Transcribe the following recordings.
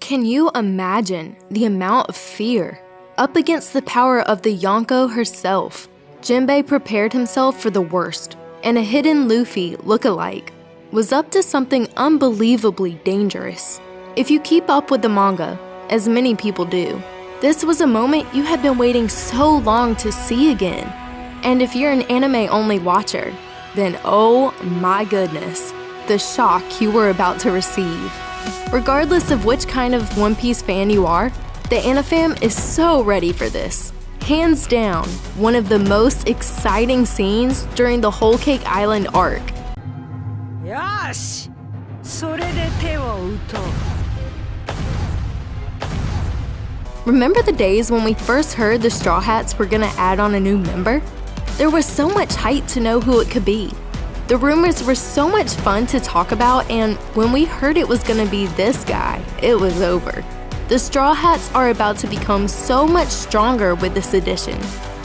Can you imagine the amount of fear? Up against the power of the Yonko herself, Jinbe prepared himself for the worst, and a hidden Luffy look-alike was up to something unbelievably dangerous. If you keep up with the manga, as many people do, this was a moment you had been waiting so long to see again. And if you're an anime-only watcher, then oh my goodness, the shock you were about to receive. Regardless of which kind of One Piece fan you are, the Anifam is so ready for this. Hands down, one of the most exciting scenes during the Whole Cake Island arc. Yosh! それで手を打とう. Remember the days when we first heard the Straw Hats were gonna add on a new member? There was so much hype to know who it could be. The rumors were so much fun to talk about, and when we heard it was gonna be this guy, it was over. The Straw Hats are about to become so much stronger with this addition.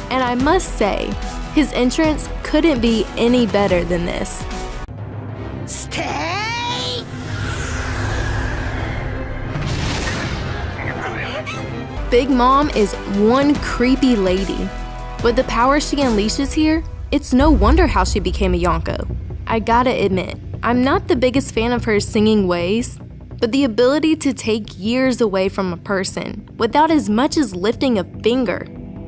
And I must say, his entrance couldn't be any better than this. Stay! Big Mom is one creepy lady. With the power she unleashes here, it's no wonder how she became a Yonko. I gotta admit, I'm not the biggest fan of her singing ways, but the ability to take years away from a person without as much as lifting a finger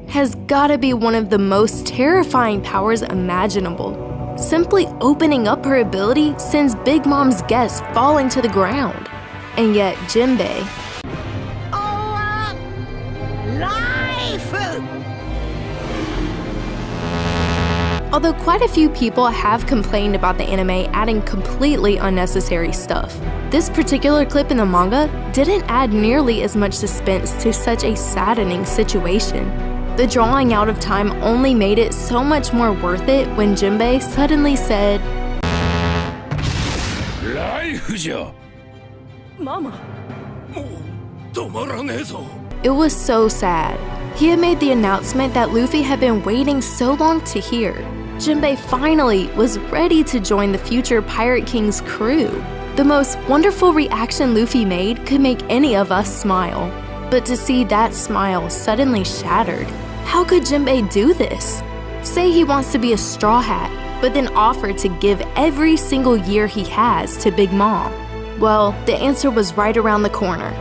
has gotta be one of the most terrifying powers imaginable. Simply opening up her ability sends Big Mom's guests falling to the ground. And yet Jinbe, although quite a few people have complained about the anime adding completely unnecessary stuff, this particular clip in the manga didn't add nearly as much suspense to such a saddening situation. The drawing out of time only made it so much more worth it when Jinbe suddenly said, Mama. It was so sad. He had made the announcement that Luffy had been waiting so long to hear. Jinbe finally was ready to join the future Pirate King's crew. The most wonderful reaction Luffy made could make any of us smile. But to see that smile suddenly shattered, how could Jinbe do this? Say he wants to be a Straw Hat, but then offer to give every single year he has to Big Mom. Well, the answer was right around the corner.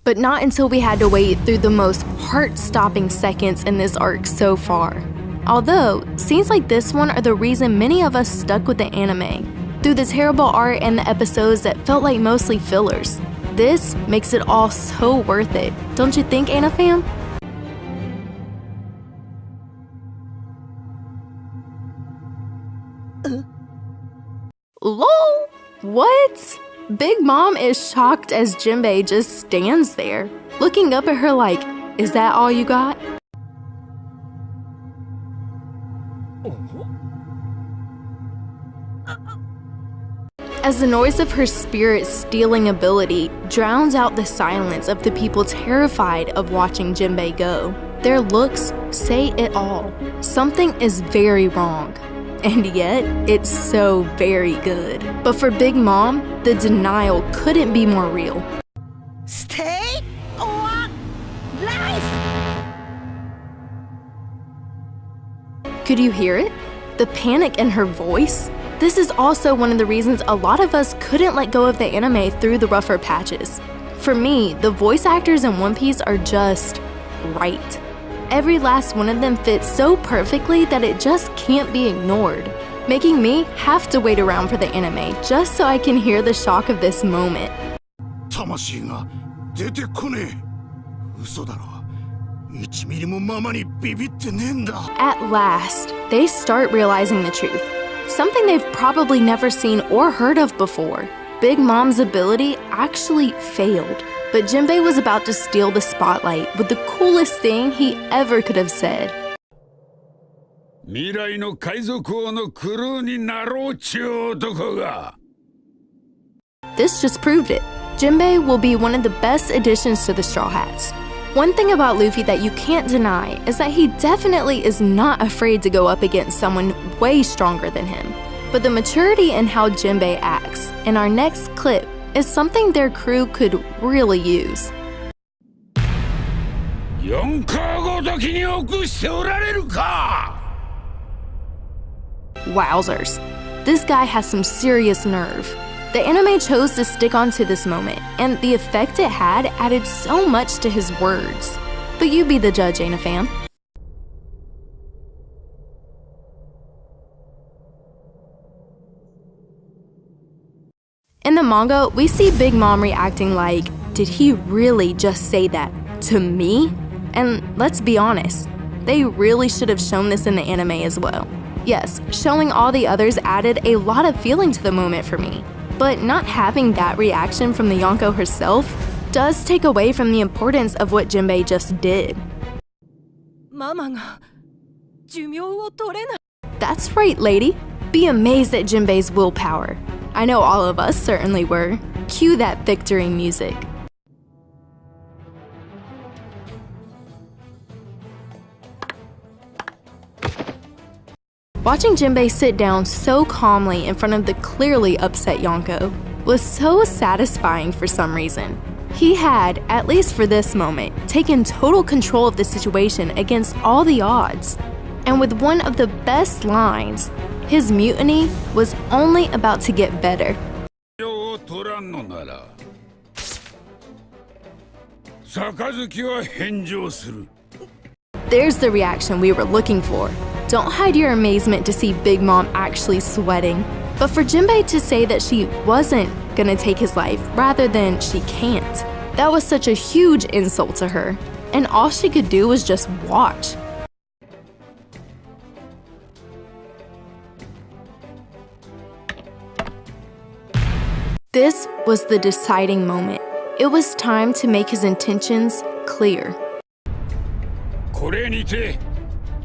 But not until we had to wait through the most heart-stopping seconds in this arc so far. Although, scenes like this one are the reason many of us stuck with the anime. Through the terrible art and the episodes that felt like mostly fillers. This makes it all so worth it. Don't you think, Anifam? LOL! What? Big Mom is shocked as Jinbe just stands there, looking up at her like, is that all you got? As the noise of her spirit stealing ability drowns out the silence of the people terrified of watching Jinbe go, their looks say it all. Something is very wrong. And yet, it's so very good. But for Big Mom, the denial couldn't be more real. Stay or life! Could you hear it? The panic in her voice? This is also one of the reasons a lot of us couldn't let go of the anime through the rougher patches. For me, the voice actors in One Piece are just right. Every last one of them fits so perfectly that it just can't be ignored, making me have to wait around for the anime just so I can hear the shock of this moment. At last, they start realizing the truth, something they've probably never seen or heard of before. Big Mom's ability actually failed. But Jinbe was about to steal the spotlight with the coolest thing he ever could have said. This just proved it. Jinbe will be one of the best additions to the Straw Hats. One thing about Luffy that you can't deny is that he definitely is not afraid to go up against someone way stronger than him. But the maturity in how Jinbe acts in our next clip is something their crew could really use. 4日ごときに臆しておられるか Wowzers. This guy has some serious nerve. The anime chose to stick onto this moment, and the effect it had added so much to his words. But you be the judge, Ana fam. In the manga, we see Big Mom reacting like, did he really just say that to me? And let's be honest, they really should have shown this in the anime as well. Yes, showing all the others added a lot of feeling to the moment for me, but not having that reaction from the Yonko herself does take away from the importance of what Jinbe just did. That's right, lady. Be amazed at Jinbe's willpower. I know all of us certainly were. Cue that victory music. Watching Jinbe sit down so calmly in front of the clearly upset Yonko was so satisfying for some reason. He had, at least for this moment, taken total control of the situation against all the odds. And with one of the best lines, his mutiny was only about to get better. There's the reaction we were looking for. Don't hide your amazement to see Big Mom actually sweating. But for Jinbe to say that she wasn't gonna take his life rather than she can't, that was such a huge insult to her. And all she could do was just watch. This was the deciding moment. It was time to make his intentions clear. これにて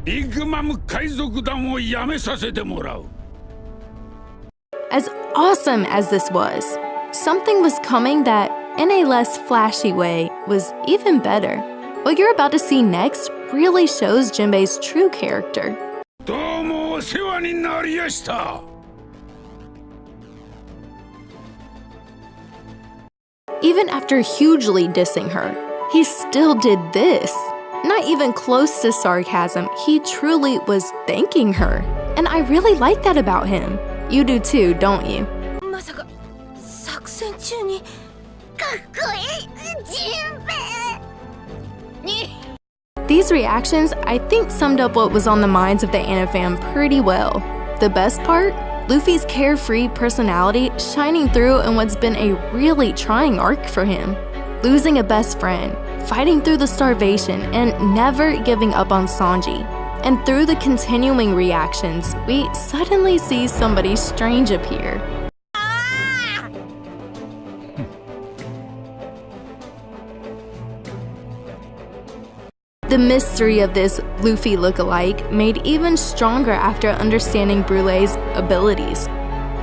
ビッグマム海賊団を辞めさせてもらう As awesome as this was, something was coming that, in a less flashy way, was even better. What you're about to see next really shows Jinbe's true character. どうもお世話になりやした Even after hugely dissing her, he still did this. Not even close to sarcasm, he truly was thanking her. And I really like that about him. You do too, don't you? These reactions, I think, summed up what was on the minds of the Ana fam pretty well. The best part? Luffy's carefree personality shining through in what's been a really trying arc for him. Losing a best friend, fighting through the starvation, and never giving up on Sanji. And through the continuing reactions, we suddenly see somebody strange appear. The mystery of this Luffy look-alike made even stronger after understanding Brulee's abilities.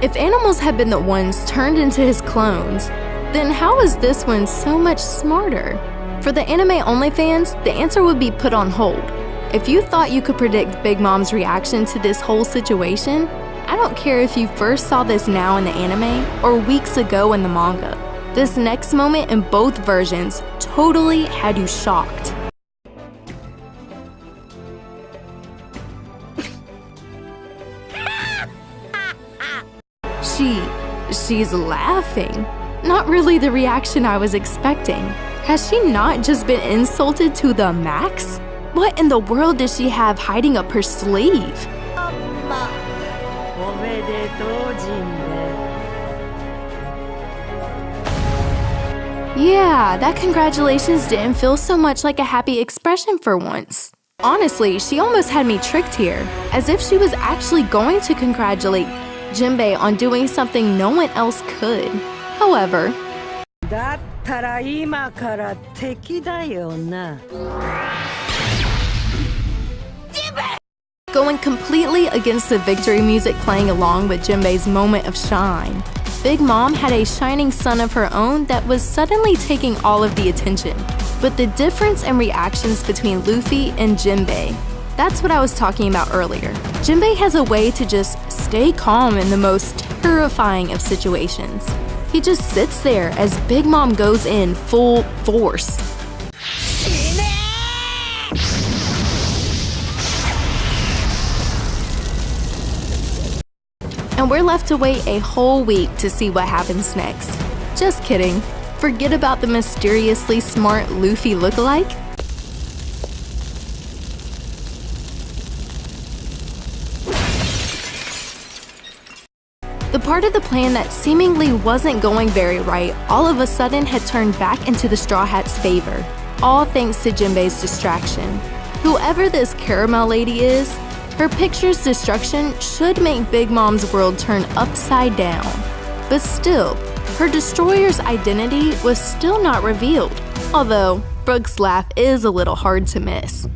If animals had been the ones turned into his clones, then how is this one so much smarter? For the anime-only fans, the answer would be put on hold. If you thought you could predict Big Mom's reaction to this whole situation, I don't care if you first saw this now in the anime or weeks ago in the manga. This next moment in both versions totally had you shocked. She's laughing. Not really the reaction I was expecting. Has she not just been insulted to the max? What in the world does she have hiding up her sleeve? Yeah, that congratulations didn't feel so much like a happy expression for once. Honestly, she almost had me tricked here, as if she was actually going to congratulate Jinbe on doing something no one else could. However, going completely against the victory music playing along with Jinbe's moment of shine, Big Mom had a shining sun of her own that was suddenly taking all of the attention. But the difference in reactions between Luffy and Jinbe That's what I was talking about earlier. Jinbe has a way to just stay calm in the most terrifying of situations. He just sits there as Big Mom goes in full force. And we're left to wait a whole week to see what happens next. Just kidding. Forget about the mysteriously smart Luffy lookalike. The part of the plan that seemingly wasn't going very right all of a sudden had turned back into the Straw Hat's favor, all thanks to Jinbe's distraction. Whoever this caramel lady is, her picture's destruction should make Big Mom's world turn upside down. But still, her destroyer's identity was still not revealed, although Brook's laugh is a little hard to miss.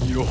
Yo